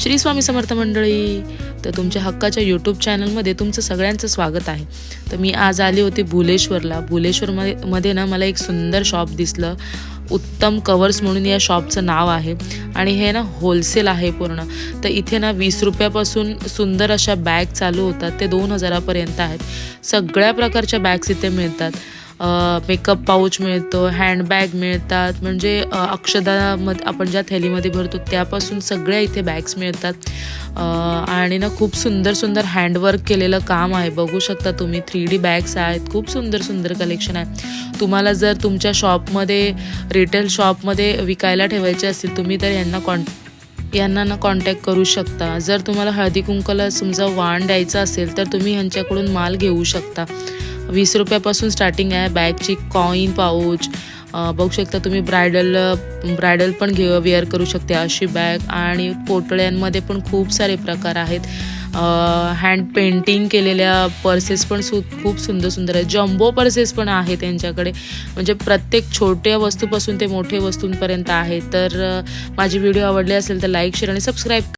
श्री स्वामी समर्थ मंडळी, तर तुमच्या हक्काच्या यूट्यूब चॅनलमध्ये तुमचं सगळ्यांचं स्वागत आहे। तर मी आज आले होते भुलेश्वरला। भुलेश्वरमध्ये ना मला एक सुंदर शॉप दिसलं। उत्तम कवर्स म्हणून या शॉपचं नाव आहे आणि हे ना होलसेल आहे पूर्ण। तर इथे ना 20 रुपयापासून सुंदर अशा बॅग चालू होतात ते 2000 पर्यंत आहेत। सगळ्या प्रकारच्या बॅग्स इथे मिळतात। मेकअप पाऊच मिळतो, हँडबॅग मिळतात, म्हणजे अक्षदामध्ये आपण ज्या थैलीमध्ये भरतो त्यापासून सगळ्या इथे बॅग्स मिळतात। आणि ना खूप सुंदर सुंदर हँडवर्क केलेलं काम आहे, बघू शकता तुम्ही। 3D बॅग्स आहेत, खूप सुंदर सुंदर कलेक्शन आहे। तुम्हाला जर तुमच्या शॉपमध्ये रिटेल शॉपमध्ये विकायला ठेवायचे असतील तुम्ही तर यांना ना कॉन्टॅक्ट करू शकता। जर तुम्हाला हळदी कुंकूला तुमचा वाण द्यायचा असेल तर तुम्ही ह्यांच्याकडून माल घेऊ शकता। 20 रुपयापासून स्टार्टिंग आहे बॅगची। कॉइन पाऊच बघू शकता तुम्ही। ब्रायडल पण वेअर करू शकते अशी बॅग। आणि पोटळ्यांमध्ये पण खूप सारे प्रकार आहेत। हँड पेंटिंग केलेल्या पर्सेस पण खूप सुंदर सुंदर आहेत। जम्बो पर्सेस पण आहेत त्यांच्याकडे, म्हणजे प्रत्येक छोट्या वस्तूपासून ते मोठे वस्तूंपर्यंत आहे। तर माझी व्हिडिओ आवडली असेल तर लाईक, शेअर आणि सबस्क्राईब